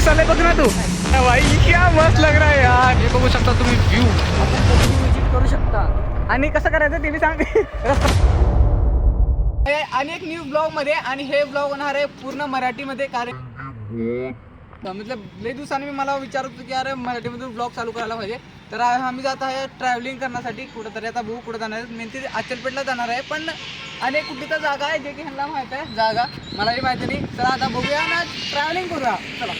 दिसायला बघ ना तू भाई, क्या मस्त लग रहा है यार. हे बघू शकता तुम्ही व्ह्यू. विजिट करू शकता. आणि कसं करायचं ते मी सांग. आणि एक न्यू ब्लॉग मध्ये, आणि हे ब्लॉग होणार आहे पूर्ण मराठीमध्ये. कारण मतलब लई दिवसांनी मी मला विचारत होतो की अरे मराठीमधून ब्लॉग चालू करायला पाहिजे. तर आम्ही जात आहे ट्रॅव्हलिंग करण्यासाठी कुठंतरी. आता भाऊ कुठं जाणार आहे, मेन ते अचलपेटला जाणार आहे. पण अनेक कुठे तर जागा आहे जे की ह्यांना माहित आहे जागा, मलाही माहिती नाही. चला आता बघूया ना, ट्रॅव्हलिंग करूया. चला.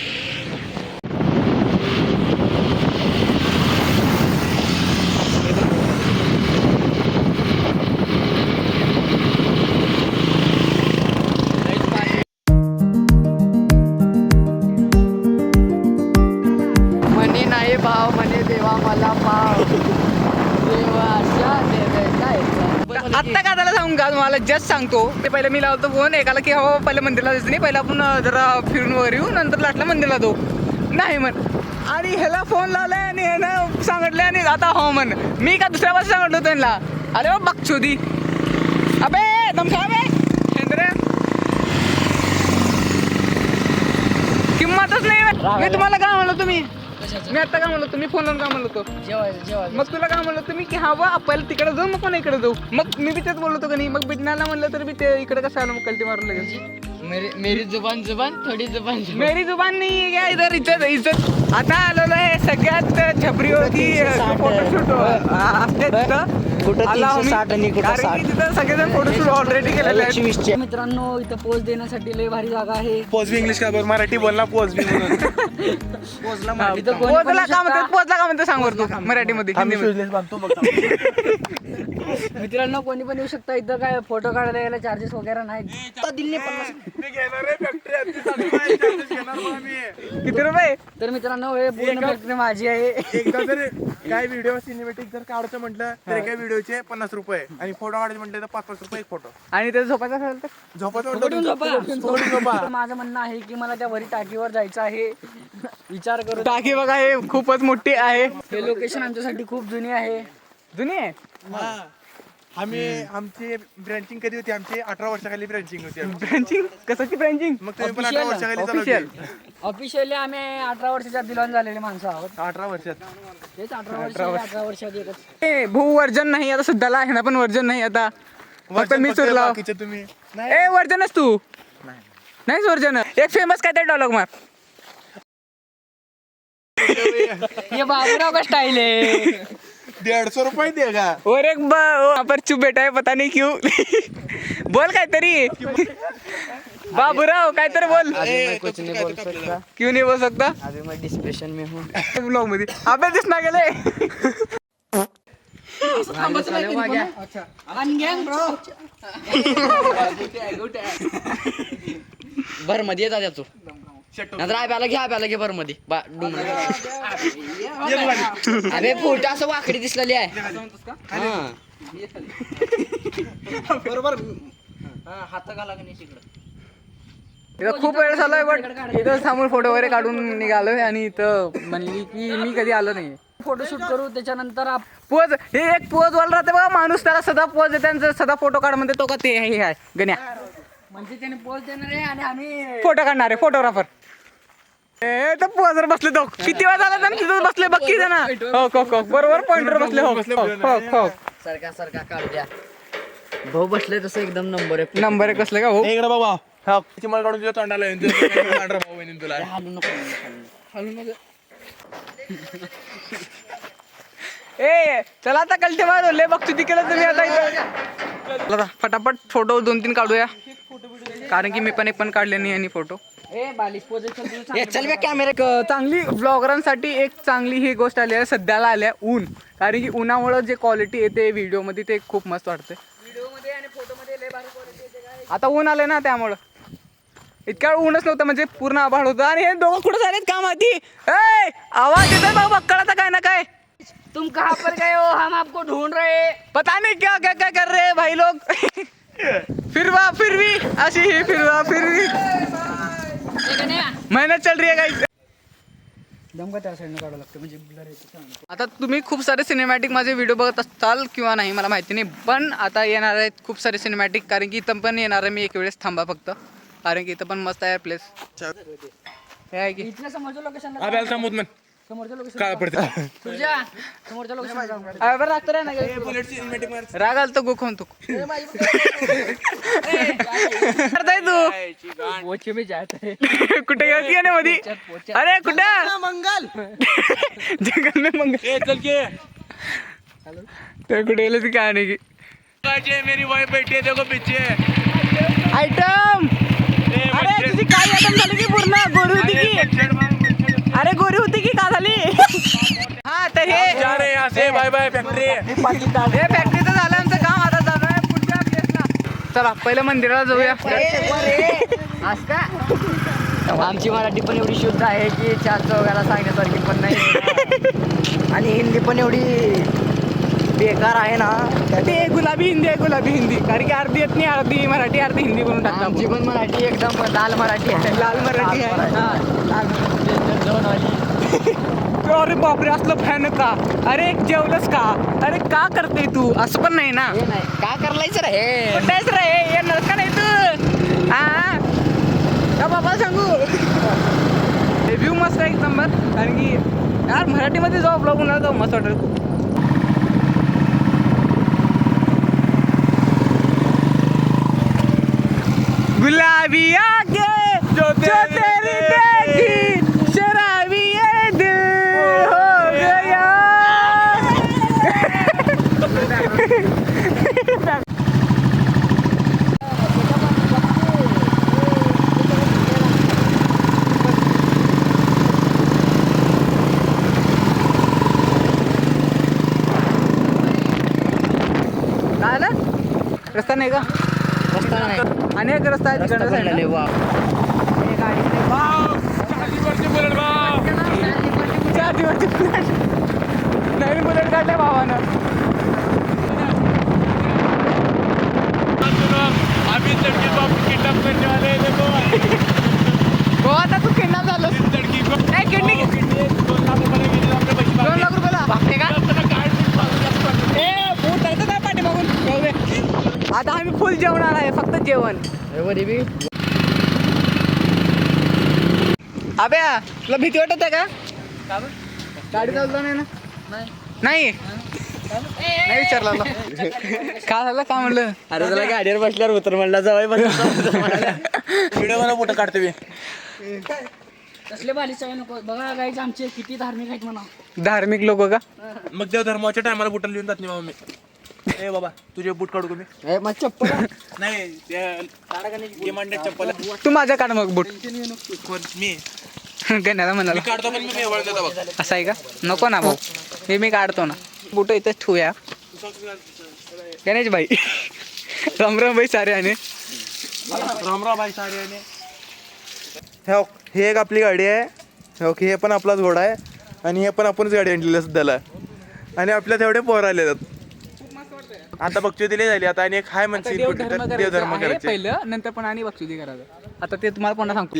म्हणे नाही भाव, म्हणे देवा मला पाव, देवाच्या आत्ता का त्याला सांगू का मला जस्ट सांगतो. ते पहिलं मी लावतो फोन एकाला की हो पहिलं मंदिरला जायचं नाही, पहिलं आपण जरा फिरून वगैरे येऊ, नंतर लाटला मंदिरला जाऊ. नाही म्हण. आणि ह्याला फोन लावलाय आणि ह्यानं सांगितलं आणि आता हो म्हण. मी का दुसऱ्या वर्षी सांगितलं त्यांना. अरे हो बकचोदी. अबे दमसाबे हेंद्रे, किंमतच नाही. मी तुम्हाला काय म्हणलो तुम्ही, मी आता काय म्हणलो तुम्ही फोन लावून काय म्हणलो होतो. जेवायचं मग तुला काय म्हणलं तुम्ही की हा बा आपल्याला तिकडे जाऊ, मग पण इकडे जाऊ. मग मी बी तेच बोलतो का नाही. मग बिटण्याला म्हणलं तर मी ते इकडे कसं आलं, मग कल्टी मारून लगेच. मेरी जुबान जुबान थोडी जुबान मेरी जुबान नाही आहे क्या इधर. इज्जत इज्जत. आता आलेलो आहे सगळ्यात छपरीवरती फोटोशूट असते तिथं. कारण की तिथं सगळेजण फोटोशूट ऑलरेडी केलेले आहेत. मित्रांनो, इथं पोच देण्यासाठी लय भारी जागा आहे. पोज भी इंग्लिश का बोल, मराठी बोलना पोज भी म्हणून. इथं कोणी पण पोचला का म्हणतात, पोचला का म्हणतात सांग बरं तू मराठीमध्ये, आम्ही हिंदीमध्ये. शूजलेस बांधतो बघ. मित्रांनो, कोणी पण येऊ शकता. इथं काय फोटो काढायला यायला चार्जेस वगैरे नाही. दिल्ली 50. किती रुपये. तर मित्रांनो, हे पूर्ण फॅक्टरी माझी आहे. एकदा जर काय व्हिडिओ सिनेमॅटिक जर काढायचं म्हटलं तर एका व्हिडिओचे 50 रुपये, आणि फोटो काढायचे म्हटलं तर 5-5 रुपये एक फोटो. आणि त्याचं झोपायचं असेल तर झोपायचं. माझं म्हणणं आहे की मला त्या वरी टाकीवर जायचं आहे. विचार करू. टाकी बघा, हे खूपच मोठी आहे. हे लोकेशन आमच्यासाठी खूप जुनी आहे. जुनी आहे. आमची ब्रँचिंग कधी होती, आमची 18 वर्षाखाली ब्रँचिंग होती. ब्रँचिंग कशाची ब्रँचिंग. मग तुम्ही पण 18 वर्षाखाली ऑफिशियल. ऑफिशियली आम्ही 18 वर्षाच्या दिलवान झालेले माणसं आहोत. 18 वर्षात. तेच 18 वर्षात एकच. ए भू वर्जन नाही आता सध्याला आहे ना, पण वर्जन नाही आता. फक्त मी चुरला. बाकीचे तुम्ही ए वर्जनच तू नाहीच वर्जन. एक फेमस काय ते डायलॉग मार. ये बाबूराव का स्टाईल आहे. 150 रुपये देगा. और एक पर चुप बेटा है पता नहीं क्यों. बोल काहीतरी. बाबूराव काहीतरी बोल. कुछ नहीं बोल सकता. क्यों नहीं बोल सकता. अभी मैं डिस्प्रेशन में हूँ. ब्लॉग मध्ये अबे दिसना गेले. भर मध्ये येतात तू. नंतर आप्याला घे भर मध्ये. अबे फोटो असं वाकडी दिसलेली आहे. बरोबर. हात घाला की नाही तिकडं. इथं खूप वेळ झालाय, बट इथं थांबून फोटो वगैरे काढून निघालोय. आणि इथं म्हणली की मी कधी आलो नाही. फोटोशूट करू त्याच्यानंतर पोज. हे एक पोज वाला राहते बघा माणूस, त्याला सदा पोज देते आणि सदा फोटो काढ म्हणते. तो का ते हे आहे गण्या, म्हणजे त्याने पोच देणार आहे आणि आम्ही फोटो काढणारे फोटोग्राफर. ए तर पोजर बसले तो. किती वेळा झाला त्यांनी तिथं बसले बघ जण. हो हो बरोबर पॉइंटवर बसले. हो हो हो सरका काढू द्या. भाऊ बसले तसं एकदम नंबर आहे. नंबर एक कसले का हो. इकडे बाबा हा चिमळ काढून तुझ्या तोंडाला येऊन भाऊ बहिणी तुला. हालू नको. ए चला आता कलटे मारले बघ तू केलं तुम्ही आता इथं. चला फटाफट फोटो 2-3 काढूया, कारण की मी पण काढले नाही आणि फोटो. चल बे कॅमेरा. चांगली ब्लॉगरांसाठी एक चांगली ही गोष्ट आली आहे सध्याला आल्या ऊन. कारण की उन्हामुळे जे क्वालिटी येते व्हिडिओ मध्ये ते खूप मस्त वाटते. व्हिडिओमध्ये आणि फोटोमध्ये लय भारी क्वालिटी येते. आता ऊन आले ना त्यामुळं. इतक्या वेळ ऊनच नव्हतं, म्हणजे पूर्ण आभाळ होतं. आणि हे दोघं कुठं झालेत का माहिती. ए आवाज येतोय बाबा कळता काय ना काय. तुम कहाँ पर गए हो, हम आपको ढूंढ रहे. पता नहीं क्या क्या क्या कर रहे हैं भाई लोग. फिरवा फिरवी अशी ही फिरवा फिरवी मेहनत चल रही है गाइस. दमका त्या साईडनं काढावं लागतं म्हणजे ब्लर येतो. आता तुम्ही खूप सारे सिनेमॅटिक माझे व्हिडिओ बघत असाल किंवा नाही मला माहिती नाही, पण आता येणार आहेत खूप सारे सिनेमॅटिक. कारण की इथं पण येणार आहे मी एक वेळेस. थांबा फक्त, कारण की इथं पण मस्त आहे प्लेस. हे आहे की इथल्या समोरच्या लोकेशन आब्याला थांबवत म्हण समोरच्या लोकेशन काय पडतं तुझ्या समोरच्या लोकेशन अरे बरं राग तर आहे ना गे. बुलेटची सिनेमॅटिक मार राग आला तर गोखून तू करताय तू पोचे में जात है कुठे गेलती ना मधी अरे कुठं मंगल जंगल में मंगल चल के ते कुठे गेलं ती काय नाही की मेरी वाइफ बैठी है देखो पीछे आयटम अरे तुझी काय आयटम झाली की पूर्ण गोरी होती की अरे गोरी होती की का झाली हा तर हे जा रहे यहाँ से बाय बाय फैक्ट्री हे फॅक्टरीचं झालं आमचं काम आता चालू आहे पुढच्या प्लेसला चला पहिलं मंदिराला जाऊया आज का आमची मराठी पण एवढी शुद्ध आहे की चार चौघाला सांगण्यासारखी पण नाही आणि हिंदी पण एवढी बेकार आहे ना ते गुलाबी हिंदी आहे गुलाबी हिंदी कारण की अर्धी येत नाही अर्धी मराठी अर्धी हिंदी करून टाकतात आमची पण मराठी एकदम लाल मराठी आहे लाल मराठी आहे अरे बापरे असलं फॅन का अरे जेवलंस का अरे का करते तू असं पण नाही ना हे नाही का करलायचं रे कुठेच रे येणार का नाही तू हा का बाबा सांगू रिव्ह्यू मस्त आहे एक नंबर कारण की यार मराठीमध्ये जाऊ ब्लॉग उन्हाळा जाऊ मस्त वाटेल खूप गुलाबी आगे जो तेरी देखी शराबी ये दिल हो गया काय ना रस्ता नाही का रस्ता नाही अनेक रस्ता आहे तिकडच्या साईडला. वा चार दिवसची बुलेट नवीन बुलेट काढल्या भावानं अभी लड़की को आप किडनैप करने वाले हैं देखो हो आता तू किडनॅप झालोस लड़की को काय किडनी 2 लाख रुपये गेले आपल्या पैसे 2 लाख रुपयाला बापरे का ए भूत जायचं काय पाठी बघून जाऊ दे. आता आम्ही फुल जेवणार आहे फक्त जेवण अबे तुला भीती वाटत आहे का गाडी चालतो नाही ना नाही नाही विचारला का झालं का म्हणलं अरे त्याला गाडीवर बसल्यावर उतर म्हणला जवळ व्हिडिओ मला फोटो काढते मी कसले बालिश नको बघा गाईच आमचे किती धार्मिक आहेत म्हणा धार्मिक लोक का मग देव धर्माच्या टायमाला बुटं लिहून जात नाही मी ए बाबा तुझे बूट काढू का मी मग चप्पल नाही डिमांडेड चप्पल तू माझ्या काढ मग बुट मी गण्याला म्हणाला काढतो पण मी एवढं देतो बघ असं आहे का नको ना भाऊ हे मी काढतो ना बुट इथंच ठेवूया गणेश भाई राम राम भाई सारे आणि रामराव भाई साडे हे एक आपली गाडी आहे ओके हे पण आपलाच घोडा आहे आणि हे पण आपणच गाडी आणलेली सध्याला आणि आपल्या तेवढे पोर आले आता बक्षी दिली झाली आता आणि एक हाय म्हणते देवधर्म करायचे पहिलं नंतर पण आणि बक्षुदी करायचं आता ते तुम्हाला पुन्हा सांगतो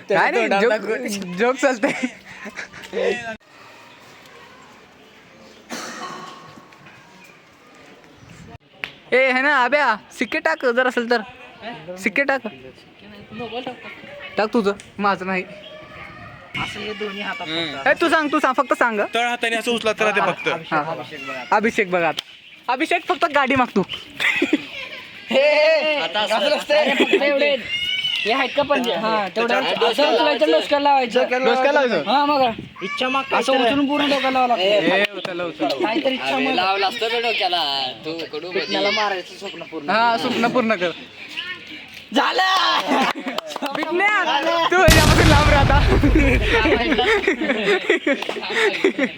काय नाही जोक चालतंय ए है ना आब्या सिक्के टाक जर असेल तर सिक्के टाक टाक तुझं माझं नाही ए, तू सांग फक्त सांग तळ हाताने असं उचला तर ते फक्त हा. अभिषेक बघा आता अभिषेक फक्त गाडी मागतो एवढे हे आहेत का पण तेवढं असं उचलायचं डोसक्याला लावायचं हा मग इच्छा माग असं उचलून पूर्ण डोक्याला लावावं लागतं काहीतरी इच्छा माग लावलं असतं डोक्याला तू पिटण्याला मारायचं स्वप्न पूर्ण हा स्वप्न पूर्ण कर झालं विज्ञान तू याच्यापासून लांब राहता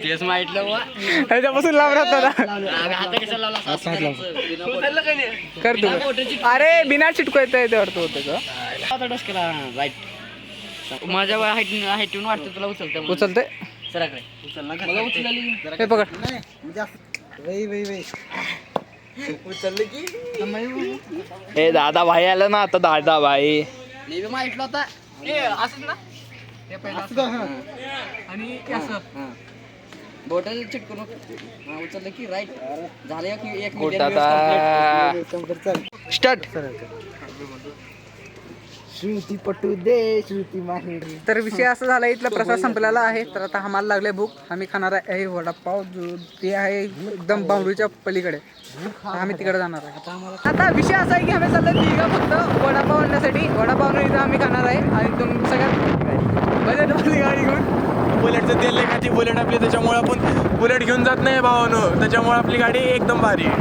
तेच माहितलं ह्याच्यापासून लांब राहता कर तू अरे बिना चिटको येतं याच्यावर होतं राईट माझ्या हाईटून वाटतं तुला उचलतं उचलते मला उचलली हे पकड हे दादा भाई आलं ना आता दादा भाई मी माहितलं होता असंच ना हे पहिलं आणि असं बॉटल चिटकून उचललं की राईट झालं की एक स्टार्ट श्रुती पटू दे श्रुती माहेरी. तर विषय असा झाला, इथला प्रसाद संपलेला आहे. तर आता आम्हाला लागले भूक. आम्ही खाणार आहे वडापाव, जो ते आहे एकदम बाउंड्रीच्या पलीकडे. आम्ही तिकडे जाणार आहे. आता विषय असा आहे की आम्ही चाललो तिघं फक्त वडापाव आणण्यासाठी. वडापाव इथं आम्ही खाणार आहे आणि तुम्ही सगळ्यात बजेटवाली गाडी घेऊन. बुलेटचं तेल लेखाची बुलेट आपली, त्याच्यामुळे आपण बुलेट घेऊन जात नाही भावानं. त्याच्यामुळे आपली गाडी एकदम भारी आहे.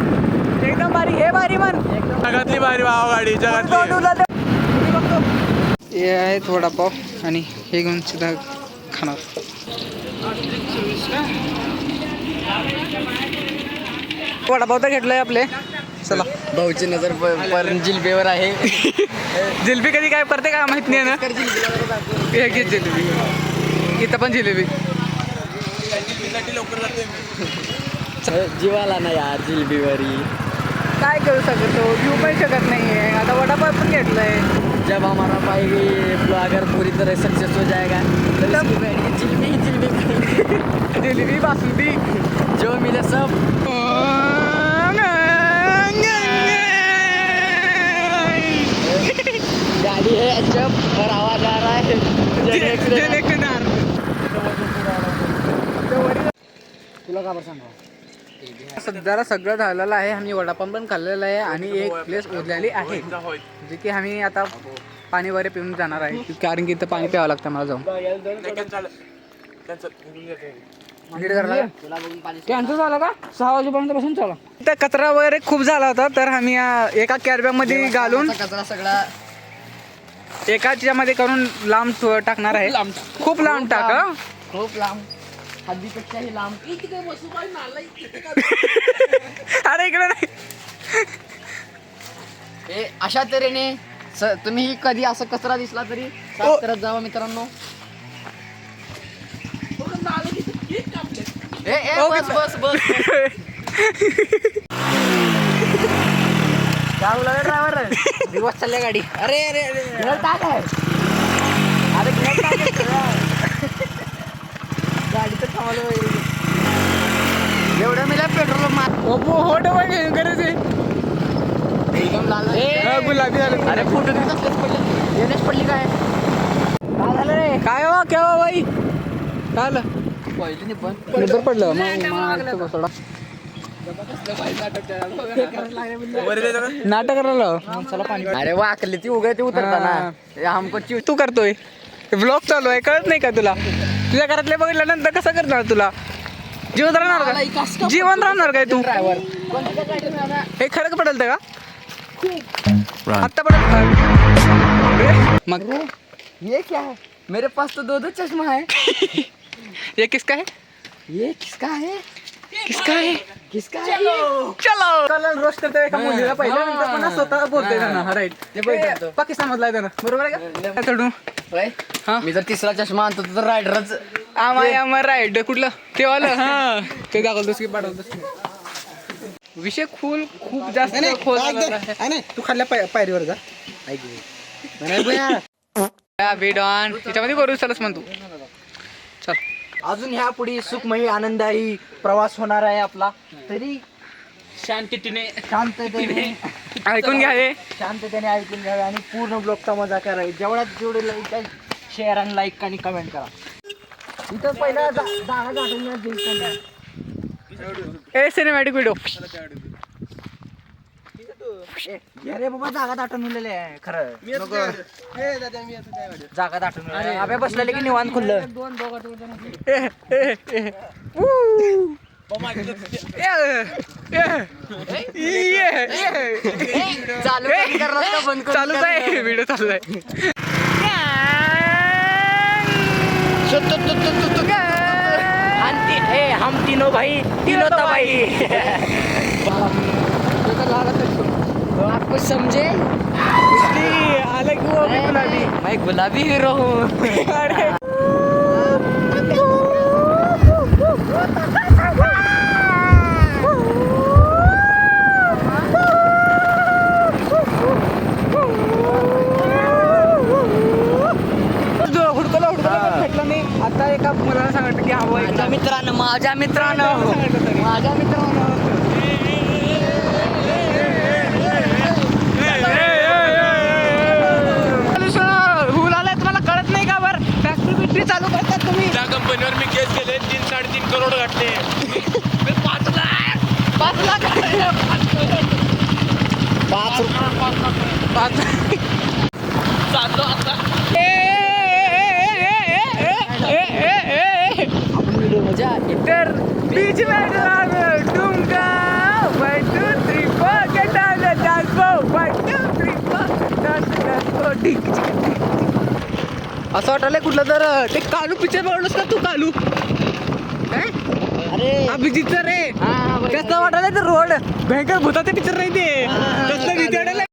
एकदम भारी. हे भारी म्हण, जगातली भारी भाव गाडी जगातली. हे आहेत वडापाव आणि हे घेऊन सुद्धा खाणार. वडापाव तर घेतलंय आपले. चला, भाऊची नजर पण जिलबीवर आहे. जिलेबी कधी काय करते का माहित नाही ना. हे घे जिलेबी, इथं पण जिलेबी. जीवाला ना यार जिलबीवरी. काय करू शकतो, घेऊ पण शकत नाहीये. आता वडापाव पण घेतलंय. जब हमारा भाई अगर पूरी तरह सक्सेस हो जाएगा तो इसकी बैठ जिलबी ही जिलबी खाएंगे. जिलेबी, बासुंदी, जो मिले सब. गाड़ी है जब और आवाज आ रहा है. तुला का बरं सांगा. सध्याला सगळं झालेलं आहे. आम्ही वडापाव पण खाल्लेला आहे आणि एक प्लेस उरलेली आहे, जे की आम्ही आता पाणी वगैरे पिऊन जाणार आहे. कारण की इथं पाणी प्यावं लागतं मला जाऊन. कॅन्सल झालं का 6 वाजेपर्यंत बसून चला. तर कचरा वगैरे खूप झाला होता, तर आम्ही एका कॅरबॅग मध्ये घालून कचरा सगळा एकाच्यामध्ये करून लांब टाकणार आहे. खूप लांब टाका. खूप लांब, हद्दीपेक्षाही लांब. अरे इकडे नाही. हे अशा तऱ्हेने तुम्ही कधी असं कचरा दिसला तरी साफ करत जावा मित्रांनो. बस बस बस. काय बोला ड्रायव्हर, दिवस चालल्या गाडी. अरे अरे अरे टाक आहे. अरे गाडी तर थांबवलं वगैरे. एवढं मिळालं पेट्रोल मार. एकदम लाल गुलाबी झालं. अरे फोटो देत असलेच पडले. येणेच पडली काय. काय झालं रे. काय हो केव्हा बाई काय आलं पहिले पण नंतर पडलं नाटक करायला. अरे वाकली ती उघड ती उतरताना हमको तू करतोय व्लॉग चालू आहे, कळत नाही का तुला. तुझ्या घरातले बघितल्यानंतर कसं करणार तुला. जीवन राहणार का, जीवन राहणार काय तू. ड्रायव्हर हे खरं पडेल का आत्ता पडेल का मग. ये क्या है, मेरे पास तो 2 चश्मा है. ये किसका है, ये किसका है, किसका है, किसका है. चलो चला रोस्ट करतोय एका मुलीला पहिल्या, नंतर पुन्हा स्वतः बोलतोय त्यांना. राईट, पाकिस्तान मधला आहे त्यांना, बरोबर आहे का. चढू हा. मी जर 3रा चष्मा आणतो तर रायडरच आम्हा राईट कुठलं ते वालं. हा ते दाखवतोस की पाठवतोस. विषय खूप जास्त खोल झालेला आहे. तू खाल्ल्या पायरीवर जा. बेडॉन त्याच्यामध्ये करू चलच म्हणतो. चल अजून ह्या पुढे सुखमयी आनंदायी प्रवास होणार आहे आपला. तरी शांततेने ऐकून घ्या हे. शांततेने ऐकून घ्यावे आणि पूर्ण ब्लॉगचा मजा करावी. जेवढ्यात जेवढे लाईक आहे शेअर आणि लाईक आणि कमेंट करा. इथं पहिला जागा गाठून ए सिनेमॅटिक व्हिडिओ. अरे बाबा जागा दाटून उरलेले आहे खरं. जागा दाटून अबे बसलेले की निवांत खुल्लं. चालू चालूच आहे व्हिडिओ चालू आहे. हम तीनों भाई तीनों तबाही. आपको समझे अलग वो भी गुलाबी. मैं गुलाबी हीरो हूँ. अरे हुडकला भेटलं नाही. आता एका मुलाला सांगितलं की हवं आहे. माझ्या मित्रांनो चाललो आता. तर बीच में तुमका 1 2 3 4 get on the dance floor 1 2 3 4 असं वाटलंय कुठलं तर ते कालू पिक्चर बघलोस का तू? कालू काय अभिजितचं रे. कसं वाटायला ते रोड भयंकर भूताचे पिक्चर नाही ते तसलं भीती वाटायला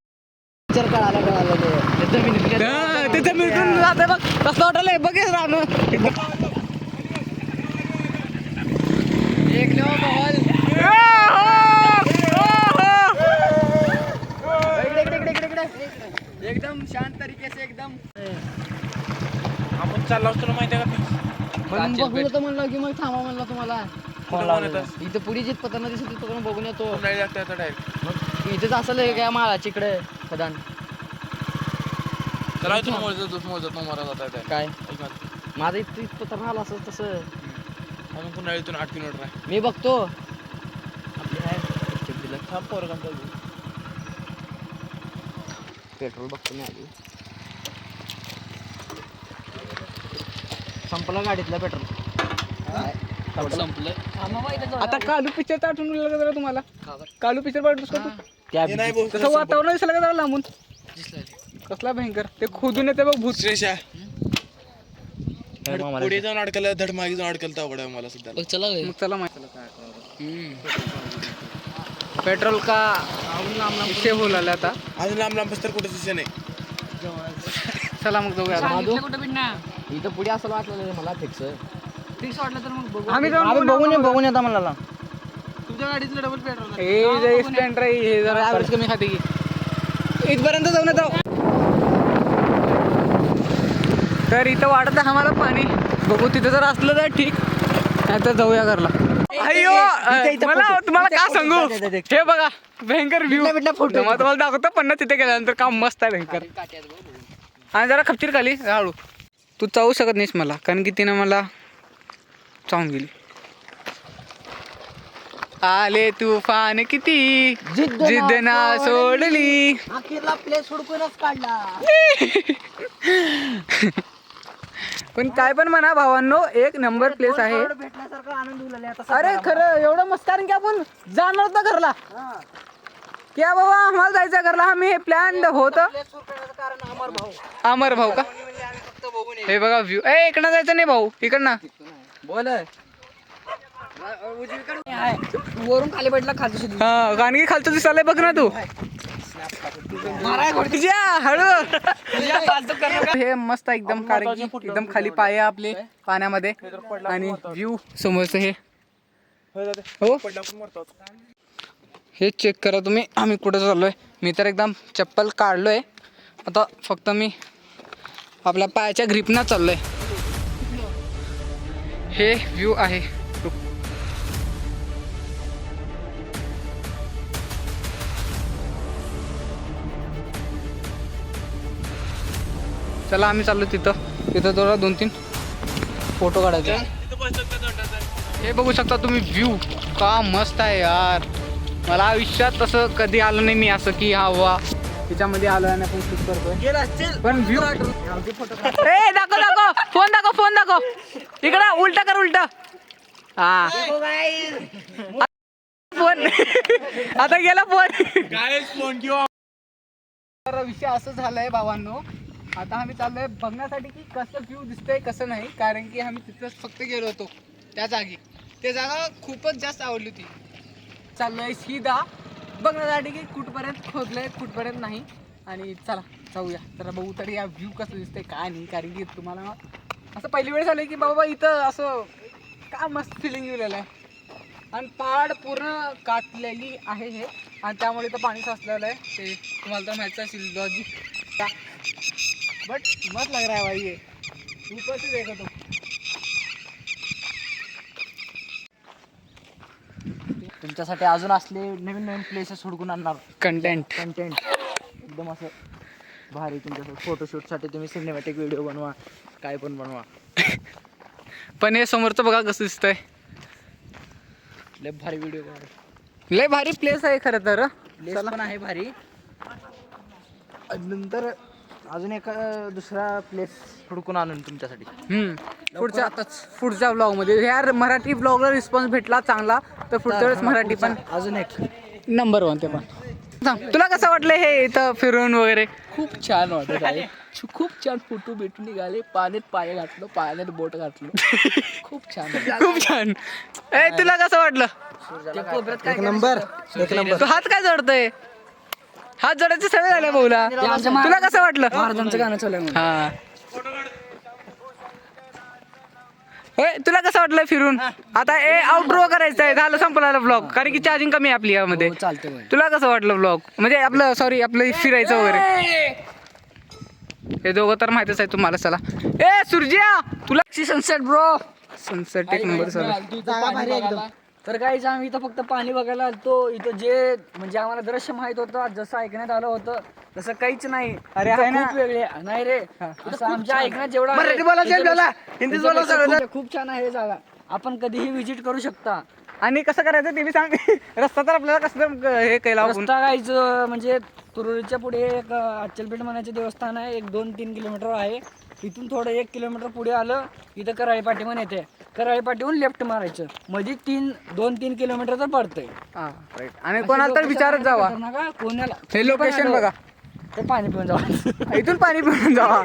त्याचं मिळून जाते बघ. कसं वाटायला बघ राहणं एक माहोल एकदम शांत तरीके से एकदम. आपण चाललो असतो ना माहिती आहे का? पण बघून तर म्हणलं की मग थांबा म्हणलं तुम्हाला. इथं पुढे जित पत्र दिसत तिथं बघून येतो. नाही लागतं आता डायरेक्ट. मग इथेच असं काय माळाच्या इकडे खदान चला तू मोजत मला जाता काय माझं इथं पत्र आलं असं तसं. अजून पुन्हा इथून 8 किलोमीटर आहे. मी बघतो आपली आहे थांब पोरं पेट्रोल बघतो मी आधी. संपलं गाडीतलं पेट्रोल संपलं. आता कालू पिक्चरचं आठवण लागलं जरा तुम्हाला? कालू पिक्चर बघतोस का तू? त्या तसं वातावरण दिसलं का जरा लांबून? कसला भयंकर ते खोदून येते बघ भूत. श्रेषा पुढे जाऊन अडकलं धड मागे जाऊन अडकलं तर अवघड आहे मला सुद्धा. मग चला माहिती पेट्रोल का विषय बोलायला आता. अजून लांब तर कुठे दिसे नाही. चला मग जाऊया. इथं पुढे असं वाटलं मला फिक्स वाटलं तर मग बघू. आम्ही बघून येता मला. तुमच्या गाडीतलं डबल पेट्रोल हे स्टँड रे. हे जरा ॲव्हरेज कमी खाते की इथपर्यंत जाऊन येतो. तर इथं वाटत आहे आम्हाला पाणी. बघू तिथं जर असलं तर ठीक नाही तर जाऊया घरला. अय्यो मला तुम्हाला काय सांगू. हे बघा भयंकर व्ह्यू तुम्हाला दाखवतो. पण तिथे गेल्यानंतर काम मस्त आहे भयंकर. आणि जरा खपचीर खाली हळू. तू चावू शकत नाहीस मला कारण की तिनं मला चावून गेली. आले तुफान किती जिद्द ना सोडली. अखेरला प्लेस हुडकूनच काढला. पण काय पण म्हणा भावांनो एक नंबर प्लेस आहे. भेटण्यासारखा आनंद उरला आता. अरे खरं एवढं मस्त कारण की आपण जाणार होतं घरला. क्या बाबा आम्हाला जायचं घरला. आम्ही हे प्लॅन होतं. कारण अमर भाऊ अमर भाऊ का? हे बघा व्ह्यू. ए इकडनं जायचं नाही भाऊ इकडनं. बोल वरून खाली भेटला खालची. हा कारण की खालचं दिसायला बघ ना तू. हळू. हे मस्त एकदम कारण की एकदम खाली पाय आपले पाण्यामध्ये आणि व्ह्यू समोरचं हे. हो हे चेक करा तुम्ही. आम्ही कुठं चाललोय. मी तर एकदम चप्पल काढलोय. आता फक्त मी आपल्या पायाच्या ग्रिपना चाललोय. हे व्ह्यू आहे. चला आम्ही चाललो तिथं जरा 2-3 फोटो काढायचे. हे बघू शकता तुम्ही व्ह्यू का मस्त आहे यार. मला आयुष्यात तसं कधी आलं नाही मी असं की हा वा त्याच्यामध्ये आलो आणि आपण शूट करतोय. पण व्ह्यू दाखव फोन दाखव इकडं उलटा कर उलटा. हा फोन आता गेला फोन. विषय असं झालाय भावांनो. आता आम्ही चाललोय बघण्यासाठी की कसं व्ह्यू दिसतंय कसं नाही. कारण की आम्ही तिथंच फक्त गेलो होतो त्या जागी. ते जागा खूपच जास्त आवडली होती. चाललोय सीधा बघण्यासाठी की कुठपर्यंत खोदलंय कुठपर्यंत नाही. आणि चला जाऊया जरा बघू तर या व्ह्यू कसं दिसतंय काय नाही. कारण की तुम्हाला असं पहिली वेळ झालं की बाबा इथं असं का मस्त फिलिंग गेलेलं आहे. आणि पहाड पूर्ण काटलेली आहे हे. आणि त्यामुळे इथं पाणी साचलेलं आहे. ते तुम्हाला तर माहिती असेल लॉजिक. बट मस्त लग रहा है भाई ये ऊपर से देखो तो. तुमच्यासाठी अजून असले नवीन प्लेसेस हुडकून आणणार. कंटेंट एकदम असं भारी तुमच्यासाठी फोटोशूटसाठी तुम्ही सिनेमॅटिक व्हिडिओ बनवा काय पण बनवा. पण हे समोरचं बघा कसं दिसतंय. लय भारी व्हिडिओ लय भारी प्लेस आहे खरं तर. प्लेस पण आहे भारी नंतर अजून एका दुसरा प्लेस हुडकून आणून तुमच्यासाठी. पुढच्या ब्लॉग मध्ये यार मराठी ब्लॉगला रिस्पॉन्स भेटला चांगला तर पुढच्या वेळेस मराठी पण अजून एक नंबर 1 ते पण सांग. तुला कसं वाटलं हे इथं फिरून वगैरे? खूप छान वाटत आहे. खूप छान फोटो भेटून निघाले. पाण्यात पाय घातलं, पाण्यात बोट घातलं. खूप छान खूप छान. ए तुला कसं वाटलं? एक नंबर. तू हात काय जोडतोय? हात जोडायची सवय झाली भाऊला. तुला कसं वाटलं? महाराजांचं गाणं चालू आहे. हा होय, तुला कसं वाटलं फिरून? आता आउटरो करायचं आहे, झालं संपला ब्लॉग कारण की चार्जिंग कमी आहे आपली यामध्ये. चालतंय. तुला कसं वाटलं ब्लॉग म्हणजे आपलं सॉरी आपलं फिरायचं वगैरे? हे दोघं तर माहितच आहे तुम्हाला. चला सुरजिया तुला सनसेट ब्रो. सनसेट एक नंबर झाला. तर काहीच आम्ही इथं फक्त पाणी बघायला आलतो. इथं जे म्हणजे आम्हाला दृश्य माहित होतं, जसं ऐकण्यात आलं होतं तसं काहीच नाही. अरे आहे ना. खूप वेगळे नाही रे. असं आमच्या ऐकण्यात जेवढा मराठी बोला, हिंदी बोला सगळं. खूप छान आहे हे जागा. आपण कधीही विजिट करू शकता. आणि कसं करायचं ते बी सांग. रस्ता तर आपल्याला कसं हे केला आपण. रस्ता गायचं म्हणजे तुरुरीच्या पुढे एक अच्चलपेठ म्हणायचे देवस्थान आहे. 1-2-3 किलोमीटर आहे. इथून थोडं 1 किलोमीटर पुढे आलं इथं कराळी पाटी म्हणून येते. कराळी पाटीहून लेफ्ट मारायचं मध्ये 2-3 किलोमीटर तर पडतंय. आणि कोणाला तर विचारत जावा कोणाला हे लोकेशन बघा. ते पाणी पिऊन जावा. इथून पाणी पिऊन जावा.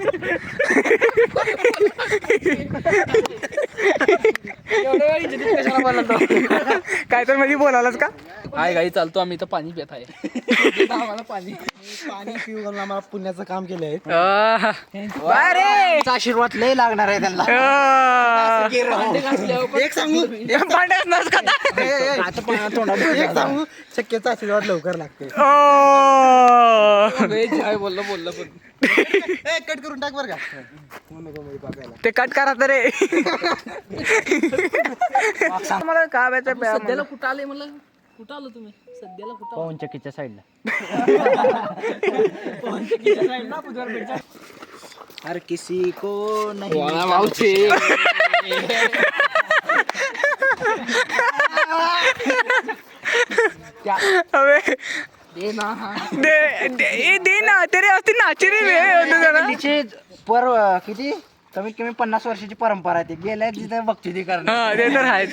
काय तर म्हणजे बोलायलाच का? हाय गाई चालतो आम्ही इथं पाणी पित आहे. आम्हाला पाणी पिऊ घालून आम्हाला पुण्याचं काम केलंय. अरे आशीर्वाद लय लागणार आहे त्यांना. एक सांगू एक सांगू शक्यता आशीर्वाद लवकर लागते. बोललं पण कट करून टाक बरं का. ते कट करा तरी. मला काय सध्याला कुठं आले मला कुठं आलो तुम्ही सध्याला कुठं? पवनचक्कीच्या साईडला. अरे किसी को नहीं अबे दे ना तेरे असते नाचे रे. नीचे पर किती कमीत कमी 50 वर्षाची परंपरा आहे. ती गेल्या तिथे बघतो ती करणं. ते तर आहे.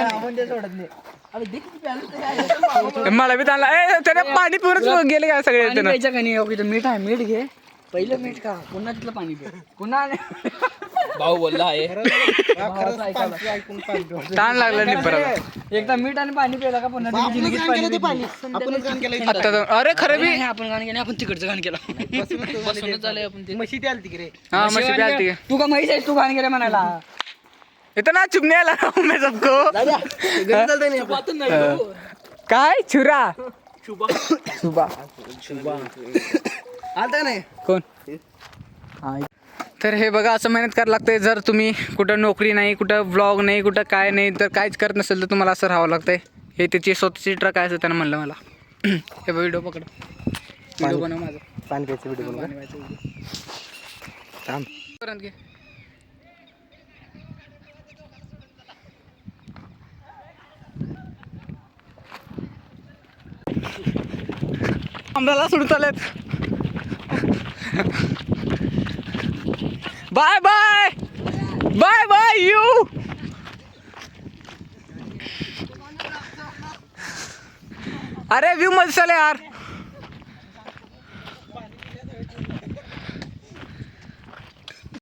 आपण ते सोडत नाही. मला बी त्यांना त्याने पाणी पिऊनच गेले काय सगळे. मीठ आहे मीठ घे. पहिलं मीठ का पुन्हा तिथलं पाणी पिऊ. पुन्हा भाऊ बोलला आहे. ताण लागला नाही बरं. एकदा मीठ आणि पाणी पिलं का पुन्हा जिंदगीत पाणी. अरे खरं बी आपण गाणं केलं. आपण तिकडचं गाणं केलं. बसूनच झालंय आपण ते. म्हशी आली तिकडे. हा म्हशी बी आलती. तू का म्हैस आहेस? तू गाणं केलं म्हणायला. इतना चुपने आला मैं सबको. काय छुरा शुभा आता नाही कोण? तर हे बघा असं मेहनत करायला लागतंय. जर तुम्ही कुठं नोकरी नाही, कुठं ब्लॉग नाही, कुठं काय नाही, तर काहीच करत नसेल तर तुम्हाला असं राहावं लागतंय. हे त्याची स्वतःची ट्रक आहे असं त्यानं म्हणलं मला. हे व्हिडिओ पकड. व्हिडिओ बनव माझा. पाणी प्यायचं व्हिडिओ थांब. आम्हाला सोडून चालत. Bye bye bye bye you. अरे व्यू मध्ये चले यार.